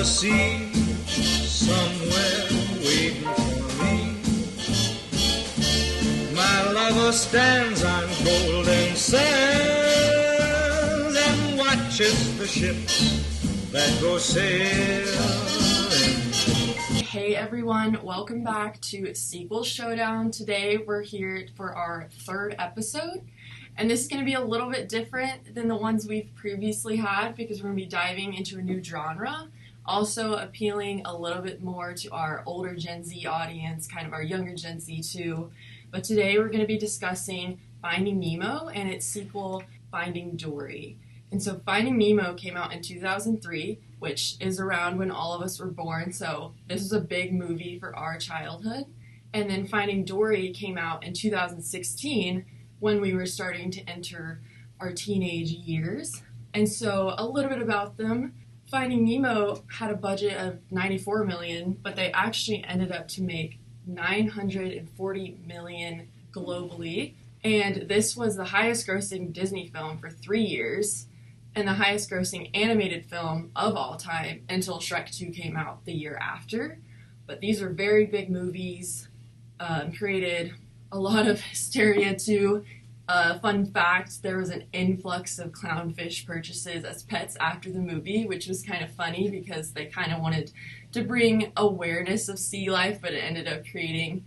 the sea, somewhere waiting for me. My lover stands on golden sands and watches the ships that go sailing. Hey everyone, welcome back to Sequel Showdown. Today we're here for our third episode, and this is going to be a little bit different than the ones we've previously had because we're going to be diving into a new genre, also appealing a little bit more to our older Gen Z audience, kind of our younger Gen Z too. But today we're going to be discussing Finding Nemo and its sequel, Finding Dory. And so Finding Nemo came out in 2003, which is around when all of us were born, so this is a big movie for our childhood. And then Finding Dory came out in 2016 when we were starting to enter our teenage years. And so a little bit about them. Finding Nemo had a budget of $94 million, but they actually ended up to make $940 million globally. And this was the highest grossing Disney film for 3 years, and the highest grossing animated film of all time until Shrek 2 came out the year after. But these are very big movies, created a lot of hysteria too. Fun fact, there was an influx of clownfish purchases as pets after the movie, which was kind of funny because they kind of wanted to bring awareness of sea life, but it ended up creating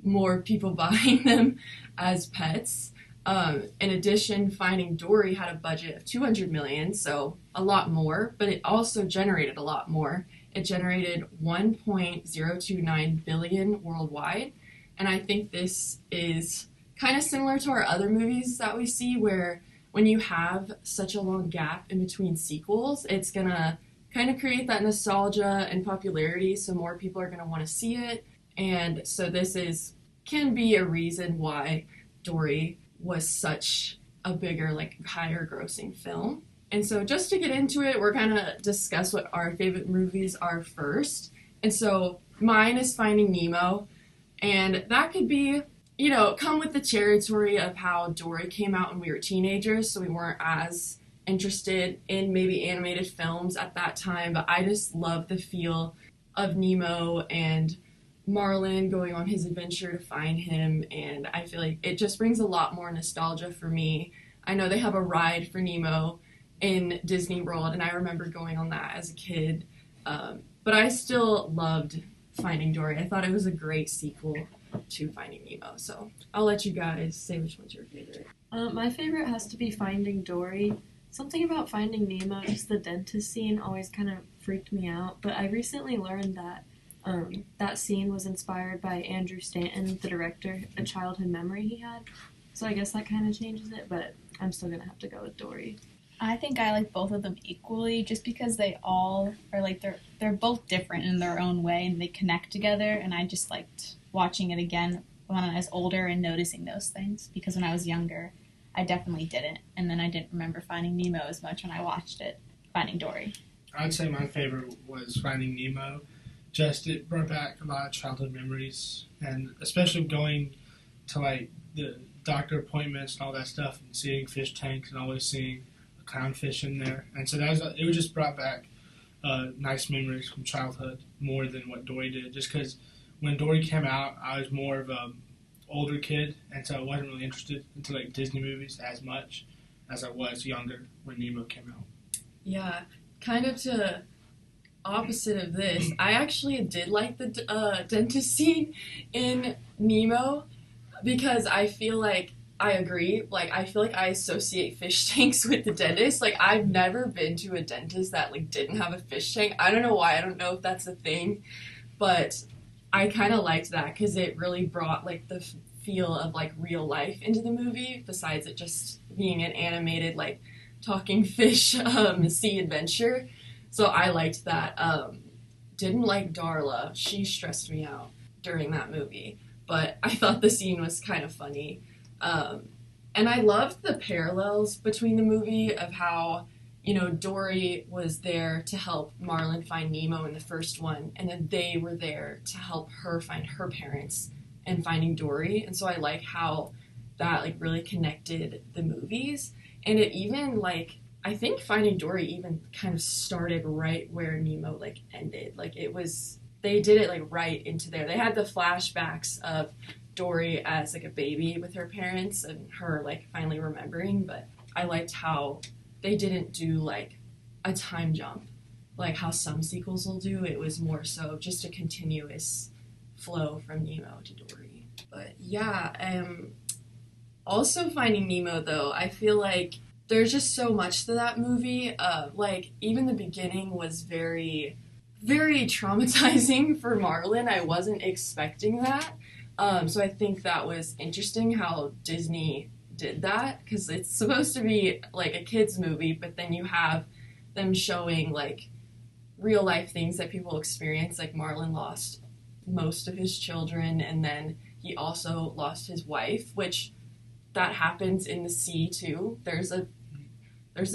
more people buying them as pets. In addition, Finding Dory had a budget of $200 million, so a lot more, but it also generated a lot more. It generated $1.029 billion worldwide, and I think this is kind of similar to our other movies that we see, where when you have such a long gap in between sequels, it's gonna kind of create that nostalgia and popularity, so more people are gonna want to see it, and so this can be a reason why Dory was such a bigger, higher grossing film. And so just to get into it, we're gonna discuss what our favorite movies are first. And so mine is Finding Nemo, and that could be, come with the territory of how Dory came out when we were teenagers, so we weren't as interested in maybe animated films at that time, but I just love the feel of Nemo and Marlin going on his adventure to find him, and I feel like it just brings a lot more nostalgia for me. I know they have a ride for Nemo in Disney World, and I remember going on that as a kid, but I still loved Finding Dory. I thought it was a great sequel to Finding Nemo, so I'll let you guys say which one's your favorite. My favorite has to be Finding Dory. Something about Finding Nemo, just the dentist scene, always kind of freaked me out, but I recently learned that that scene was inspired by Andrew Stanton, the director, a childhood memory he had. So I guess that kind of changes it, but I'm still going to have to go with Dory. I think I like both of them equally just because they all are they're both different in their own way and they connect together, and I just liked watching it again when I was older and noticing those things, because when I was younger I definitely didn't, and then I didn't remember Finding Nemo as much when I watched it. Finding Dory. I'd say my favorite was Finding Nemo. Just it brought back a lot of childhood memories, and especially going to the doctor appointments and all that stuff, and seeing fish tanks and always seeing a clownfish in there. And so it just brought back nice memories from childhood more than what Dory did. Just because when Dory came out, I was more of a older kid, and so I wasn't really interested into Disney movies as much as I was younger when Nemo came out. Yeah, kind of to opposite of this, I actually did like the dentist scene in Nemo, because I feel like I agree. I feel like I associate fish tanks with the dentist. I've never been to a dentist that didn't have a fish tank. I don't know why. I don't know if that's a thing, but I kind of liked that because it really brought the feel of real life into the movie, besides it just being an animated talking fish sea adventure. So I liked that. Didn't like Darla. She stressed me out during that movie. But I thought the scene was kind of funny. And I loved the parallels between the movie of how, Dory was there to help Marlin find Nemo in the first one, and then they were there to help her find her parents in Finding Dory. And so I like how that really connected the movies. And it even I think Finding Dory even kind of started right where Nemo like ended. Like they did it like right into there. They had the flashbacks of Dory as like a baby with her parents and her like finally remembering, but I liked how they didn't do like a time jump like how some sequels will do. It was more so just a continuous flow from Nemo to Dory. But yeah, also Finding Nemo though, I feel like there's just so much to that movie. Like even the beginning was very, very traumatizing for Marlin. I wasn't expecting that. So I think that was interesting how Disney did that, because it's supposed to be like a kid's movie, but then you have them showing like real life things that people experience. Like Marlin lost most of his children, and then he also lost his wife, which that happens in the sea too. There's a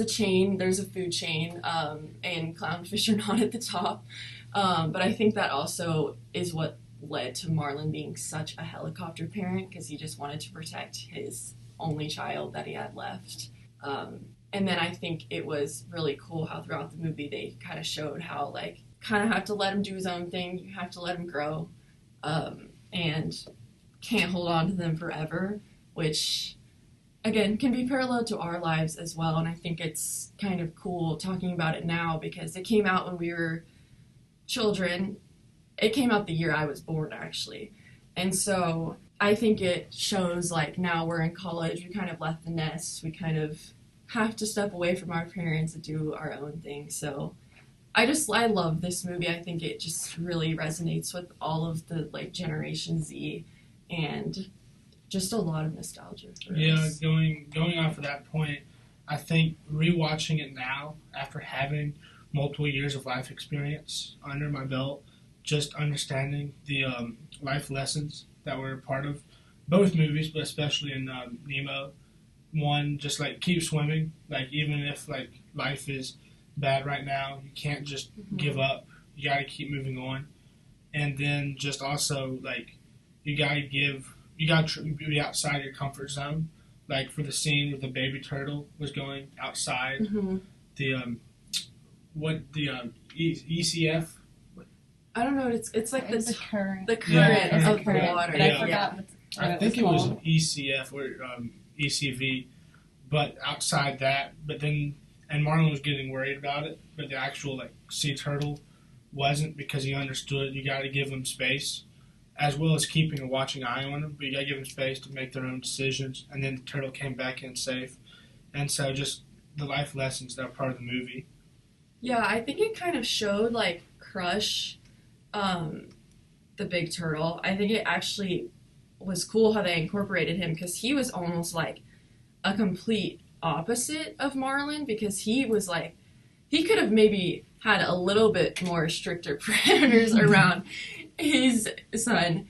chain, there's a food chain, and clownfish are not at the top. But I think that also is what led to Marlin being such a helicopter parent, because he just wanted to protect his only child that he had left. And then I think it was really cool how throughout the movie they kind of showed how like kind of have to let him do his own thing. You have to let him grow, and can't hold on to them forever, which again can be parallel to our lives as well. And I think it's kind of cool talking about it now because it came out when we were children. It came out the year I was born, actually. And so I think it shows, like, now we're in college, we kind of left the nest, we kind of have to step away from our parents and do our own thing. So I love this movie. I think it just really resonates with all of the, like, Generation Z and just a lot of nostalgia for us. Going off of that point, I think rewatching it now, after having multiple years of life experience under my belt, just understanding the life lessons that were a part of both movies, but especially in Nemo. One, just like keep swimming. Like even if like life is bad right now, you can't just give up. You got to keep moving on. And then just also like you got to be outside your comfort zone. Like for the scene where the baby turtle was going outside, the ECF. I don't know. It's like the current. The current of the water. But I forgot what I think it was ECF or ECV, but outside that, and Marlin was getting worried about it, but the actual like sea turtle wasn't, because he understood you got to give them space, as well as keeping a watching eye on them, but you got to give them space to make their own decisions. And then the turtle came back in safe, and so just the life lessons that are part of the movie. Yeah, I think it kind of showed like Crush. The big turtle. I think it actually was cool how they incorporated him, because he was almost like a complete opposite of Marlin, because he was like, he could have maybe had a little bit more stricter parameters around his son,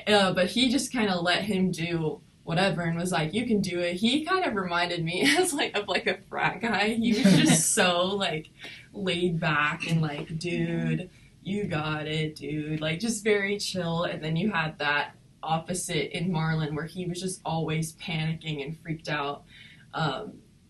but he just kind of let him do whatever and was like, you can do it. He kind of reminded me of a frat guy. He was just so like laid back and like, dude, you got it, dude. Like, just very chill. And then you had that opposite in Marlin where he was just always panicking and freaked out.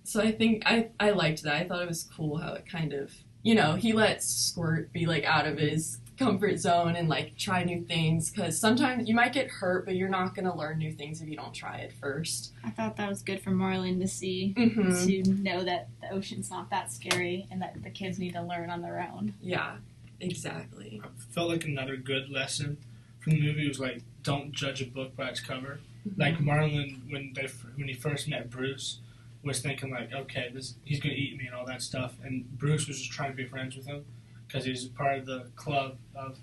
So I think I liked that. I thought it was cool how it kind of, he let Squirt be, like, out of his comfort zone and, like, try new things. Because sometimes you might get hurt, but you're not going to learn new things if you don't try it first. I thought that was good for Marlin to see, to know that the ocean's not that scary and that the kids need to learn on their own. Yeah. Exactly. I felt like another good lesson from the movie was like, don't judge a book by its cover. Like Marlin, when he first met Bruce, was thinking like, okay, he's gonna eat me and all that stuff, and Bruce was just trying to be friends with him because he's part of the club of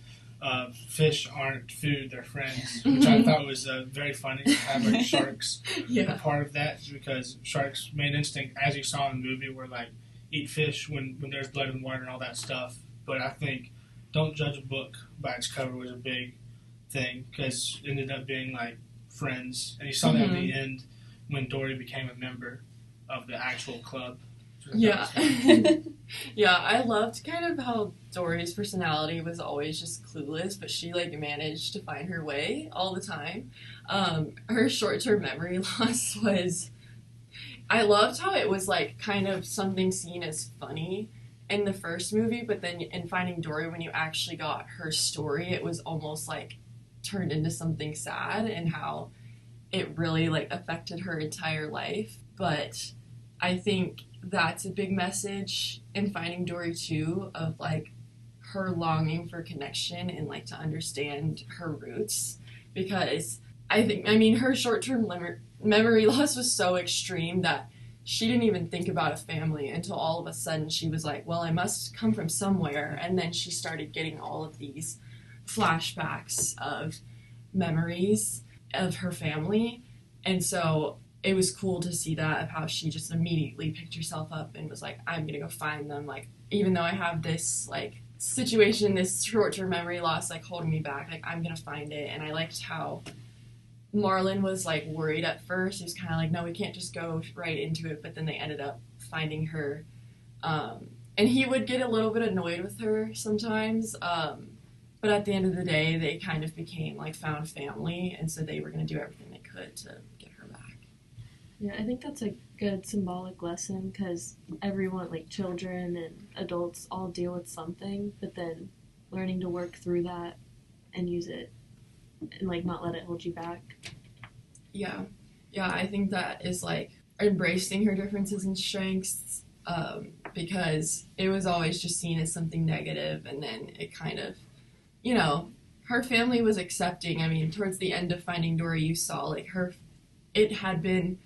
fish aren't food, they're friends, which I thought was very funny to have like sharks a part of that, because sharks' main instinct, as you saw in the movie, were like eat fish when there's blood in water and all that stuff. But I think don't judge a book by its cover was a big thing, because it ended up being like friends. And you saw that at the end when Dory became a member of the actual club. Yeah. Yeah, I loved kind of how Dory's personality was always just clueless, but she like managed to find her way all the time. Her short-term memory loss was I loved how it was like kind of something seen as funny in the first movie, but then in Finding Dory, when you actually got her story, it was almost like turned into something sad, and how it really like affected her entire life. But I think that's a big message in Finding Dory too, of like her longing for connection and like to understand her roots, because I mean her short-term memory loss was so extreme that she didn't even think about a family until all of a sudden she was like, well, I must come from somewhere. And then she started getting all of these flashbacks of memories of her family. And so it was cool to see that, of how she just immediately picked herself up and was like, I'm gonna go find them. Like, even though I have this like situation, this short-term memory loss like holding me back, like I'm gonna find it. And I liked how Marlin was like worried at first. He was kind of like, no, we can't just go right into it. But then they ended up finding her. And he would get a little bit annoyed with her sometimes. But at the end of the day, they kind of became like found family. And so they were going to do everything they could to get her back. Yeah, I think that's a good symbolic lesson, because everyone, like children and adults, all deal with something. But then learning to work through that and use it and like not let it hold you back. Yeah, I think that is like embracing her differences and strengths, because it was always just seen as something negative, and then it kind of, you know, her family was accepting. I mean, towards the end of Finding Dory, you saw like it had been,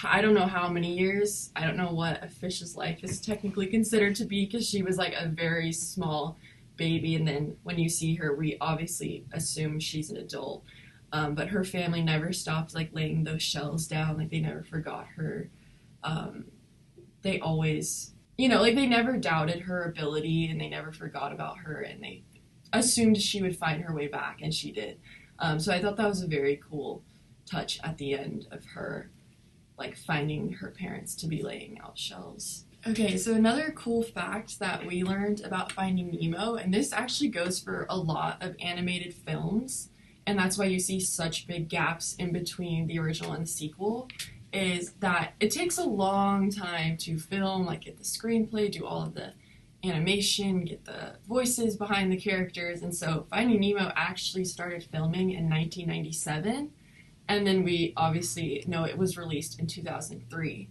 I don't know how many years, I don't know what a fish's life is technically considered to be, because she was like a very small baby, and then when you see her, we obviously assume she's an adult, but her family never stopped like laying those shells down. Like, they never forgot her. They always, you know, like they never doubted her ability, and they never forgot about her, and they assumed she would find her way back, and she did. So I thought that was a very cool touch at the end of her like finding her parents to be laying out shells. Okay, so another cool fact that we learned about Finding Nemo, and this actually goes for a lot of animated films, and that's why you see such big gaps in between the original and the sequel, is that it takes a long time to film, like get the screenplay, do all of the animation, get the voices behind the characters. And so Finding Nemo actually started filming in 1997, and then we obviously know it was released in 2003.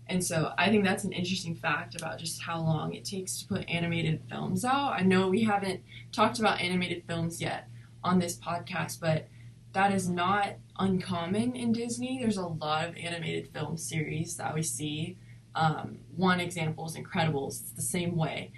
And so I think that's an interesting fact about just how long it takes to put animated films out. I know we haven't talked about animated films yet on this podcast, but that is not uncommon in Disney. There's a lot of animated film series that we see. One example is Incredibles. It's the same way.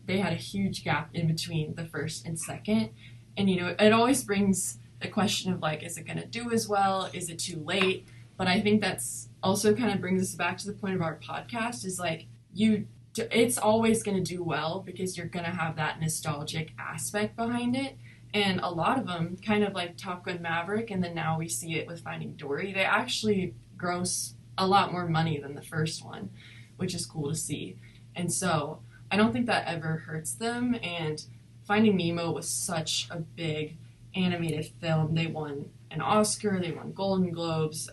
They had a huge gap in between the first and second. And, you know, it always brings the question of, like, is it going to do as well? Is it too late? But I think that's also kind of brings us back to the point of our podcast, is, like, it's always going to do well because you're going to have that nostalgic aspect behind it. And a lot of them, kind of like Top Gun Maverick, and then now we see it with Finding Dory, they actually gross a lot more money than the first one, which is cool to see. And so I don't think that ever hurts them. And Finding Nemo was such a big animated film. They won an Oscar, they won Golden Globes,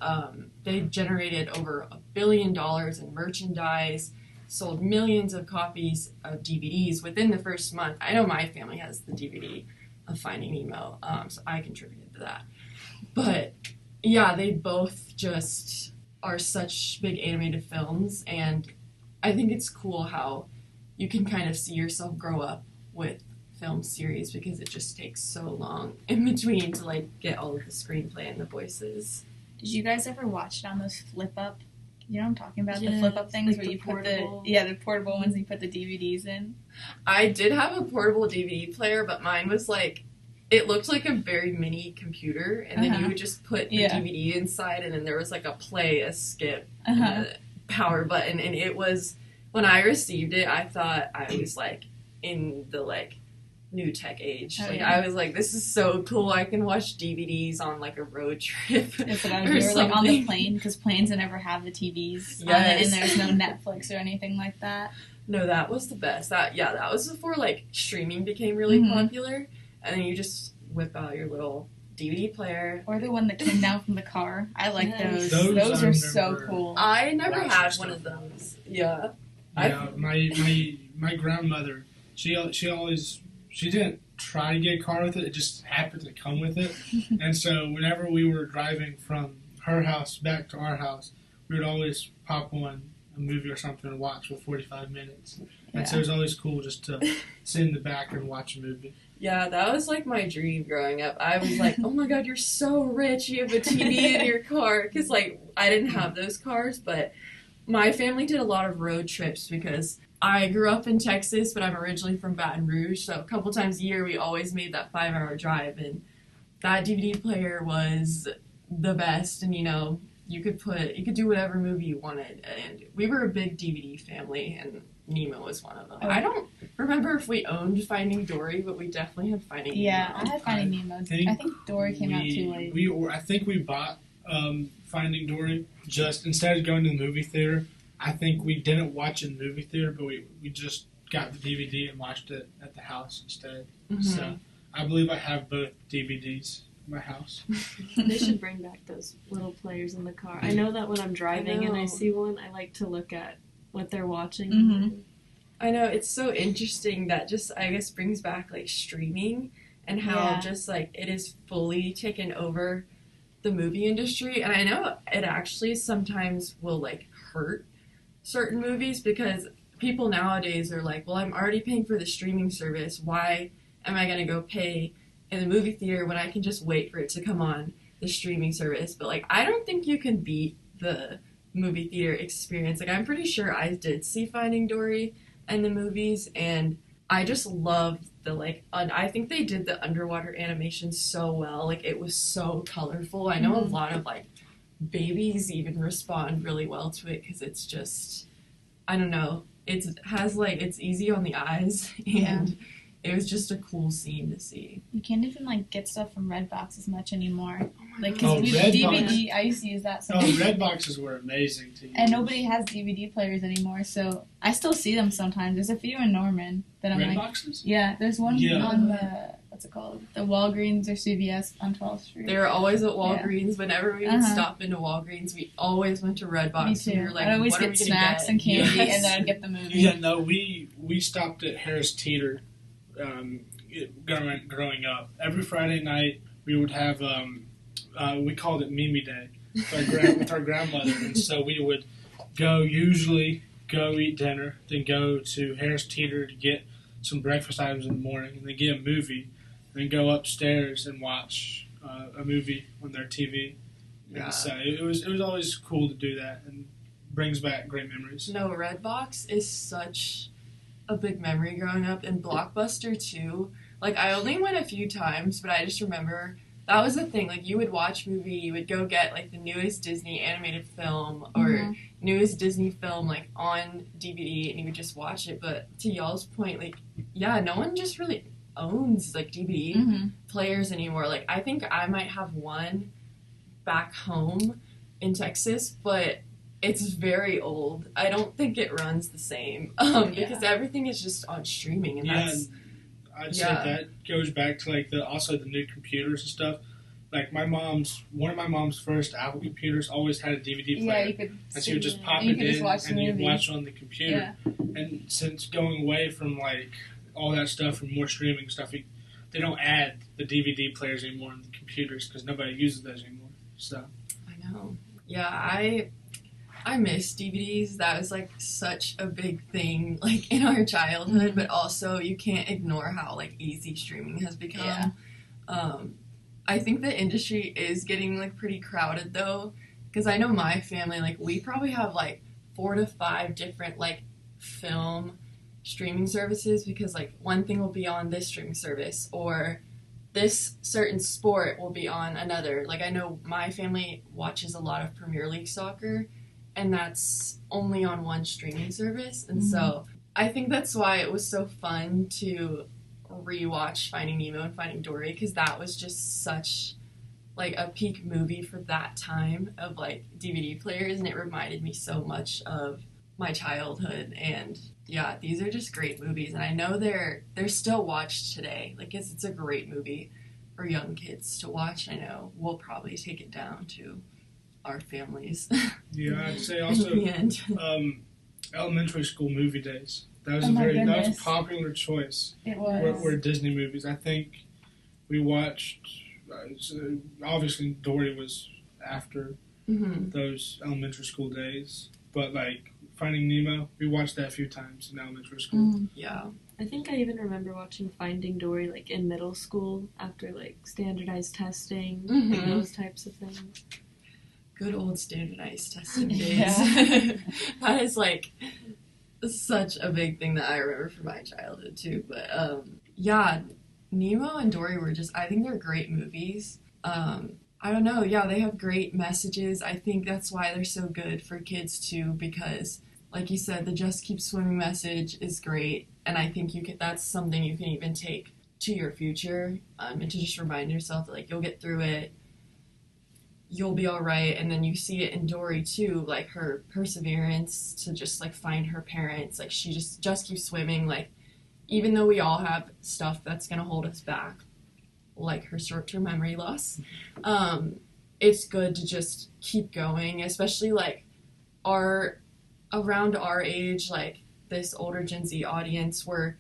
they generated over $1 billion in merchandise, sold millions of copies of DVDs within the first month. I know my family has the DVD of Finding Nemo, so I contributed to that. But yeah, they both just are such big animated films, and I think it's cool how you can kind of see yourself grow up with film series because it just takes so long in between to like get all of the screenplay and the voices. Did you guys ever watch it on those flip up? You know what I'm talking about? Yeah, the flip up things like where the you portable. put the portable ones you put the DVDs in. I did have a portable DVD player, but mine was like, it looked like a very mini computer, and then you would just put the DVD inside, and then there was like a play, a skip, and a power button, and it was, when I received it, I thought I was like in the like new tech age. I was like, this is so cool, I can watch DVDs on like a road trip. That's what I was doing, like on the plane, because planes never have the TVs on it, and there's no Netflix or anything like that. No, that was the best. That was before like streaming became really popular, and then you just whip out your little DVD player. Or the one that came down from the car. I like Yes. those. Those I are so remember. cool. I never Watching had stuff one of on. those. Yeah. Yeah, my grandmother, she didn't try to get a car with it. It just happened to come with it. And so whenever we were driving from her house back to our house, we would always pop on a movie or something and watch for 45 minutes. And so it was always cool just to sit in the back and watch a movie. Yeah, that was like my dream growing up. I was like, oh my god, you're so rich. You have a TV in your car. Because, like, I didn't have those cars, but my family did a lot of road trips because I grew up in Texas, but I'm originally from Baton Rouge. So a couple times a year, we always made that 5-hour drive. And that DVD player was the best. And, you know, you could do whatever movie you wanted. And we were a big DVD family, and Nemo was one of them. I don't remember if we owned Finding Dory, but we definitely had Finding Nemo. Yeah, I had Finding Nemo. I think Dory came out too late. I think we bought Finding Dory just instead of going to the movie theater. I think we didn't watch it in the movie theater, but we just got the DVD and watched it at the house instead. Mm-hmm. So I believe I have both DVDs in my house. They should bring back those little players in the car. I know that when I'm driving and I see one, I like to look at what they're watching. Mm-hmm. I know, it's so interesting that just, I guess, brings back, like, streaming and how just, like, it is fully taken over the movie industry. And I know it actually sometimes will, like, hurt certain movies because people nowadays are like, well, I'm already paying for the streaming service. Why am I going to go pay in the movie theater when I can just wait for it to come on the streaming service? But, like, I don't think you can beat the movie theater experience. Like, I'm pretty sure I did see Finding Dory in the movies, and I just loved the, like, I think they did the underwater animation so well. Like, it was so colorful. I know a lot of, like, babies even respond really well to it because it's just, I don't know, it has, like, it's easy on the eyes, and it was just a cool scene to see. You can't even, like, get stuff from Redbox as much anymore. Like, Oh, because Redbox. DVD, I used to use that so Oh, much. red boxes were amazing to use. And nobody has DVD players anymore, so I still see them sometimes. There's a few in Norman that I'm Red like, boxes? yeah, there's one Yeah. on the, what's it called? The Walgreens or CVS on 12th Street. They were always at Walgreens. Whenever we would Uh-huh. stop into Walgreens, we always went to Redbox. Me too. And we were like, I'd always what are we get gonna snacks get? and candy, Yes. and then I'd get the movie. Yeah, no, we stopped at Harris Teeter growing up. Every Friday night we would have, we called it Mimi Day with our grandmother. And so we would usually go eat dinner, then go to Harris Teeter to get some breakfast items in the morning, and then get a movie, and then go upstairs and watch a movie on their TV. Yeah. And so it was always cool to do that, and brings back great memories. No, Redbox is such a big memory growing up, and Blockbuster too. Like, I only went a few times, but I just remember that was the thing. Like, you would watch movie, you would go get, like, the newest Disney animated film or newest Disney film, like, on DVD, and you would just watch it. But to y'all's point, like, yeah, no one just really owns, like, DVD players anymore. Like, I think I might have one back home in Texas, but it's very old. I don't think it runs the same because everything is just on streaming, and that's I'd say that goes back to like also the new computers and stuff. Like one of my mom's first Apple computers always had a DVD player. Yeah, you could. And she would just pop you it could just in watch the and you'd movie. watch on the computer. And since going away from like all that stuff and more streaming stuff, they don't add the DVD players anymore on the computers because nobody uses those anymore. So I know. Yeah, I miss DVDs. That was like such a big thing like in our childhood, but also you can't ignore how like easy streaming has become. I think the industry is getting like pretty crowded though, because I know my family, like we probably have like 4 to 5 different like film streaming services, because like one thing will be on this streaming service or this certain sport will be on another. Like I know my family watches a lot of Premier League soccer, and that's only on one streaming service. And so I think that's why it was so fun to rewatch Finding Nemo and Finding Dory, because that was just such like a peak movie for that time of like DVD players, and it reminded me so much of my childhood. And yeah, these are just great movies, and I know they're still watched today. Like it's a great movie for young kids to watch. I know we'll probably take it down to our families. Yeah, I'd say in also the end. elementary school movie days. That was Oh my that was a goodness. popular choice. It was. Were Disney movies. I think we watched. So obviously, Dory was after Mm-hmm. those elementary school days, but like Finding Nemo, we watched that a few times in elementary school. Mm. Yeah. I think I even remember watching Finding Dory like in middle school after like standardized testing Mhm. and those types of things. Good old standardized testing days. Yeah. That is like such a big thing that I remember from my childhood too. But yeah, Nemo and Dory were just, I think they're great movies. I don't know, yeah, they have great messages. I think that's why they're so good for kids too, because like you said, the Just Keep Swimming message is great, and I think that's something you can even take to your future, and to just remind yourself that like you'll get through it, you'll be all right. And then you see it in Dory too, like her perseverance to just like find her parents. Like she just keeps swimming. Like even though we all have stuff that's gonna hold us back, like her short-term memory loss, it's good to just keep going, especially like around our age, like this older Gen Z audience. We're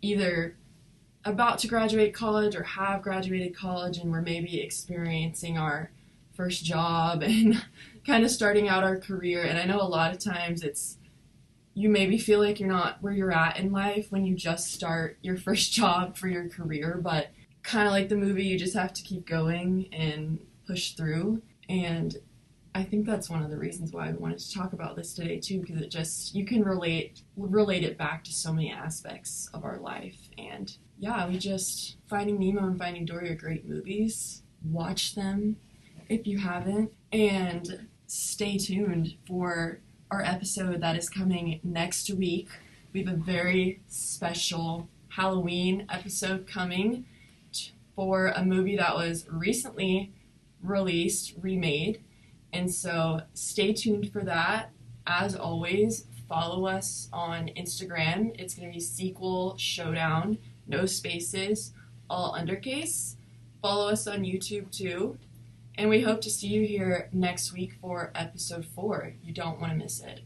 either about to graduate college or have graduated college, and we're maybe experiencing our first job and kind of starting out our career. And I know a lot of times you maybe feel like you're not where you're at in life when you just start your first job for your career, but kind of like the movie, you just have to keep going and push through. And I think that's one of the reasons why I wanted to talk about this today too, because you can relate it back to so many aspects of our life. And yeah, Finding Nemo and Finding Dory are great movies. Watch them if you haven't, and stay tuned for our episode that is coming next week. We have a very special Halloween episode coming for a movie that was recently remade. And so stay tuned for that. As always, follow us on Instagram. It's going to be Sequel Showdown, no spaces, all undercase. Follow us on YouTube too. And we hope to see you here next week for episode 4. You don't want to miss it.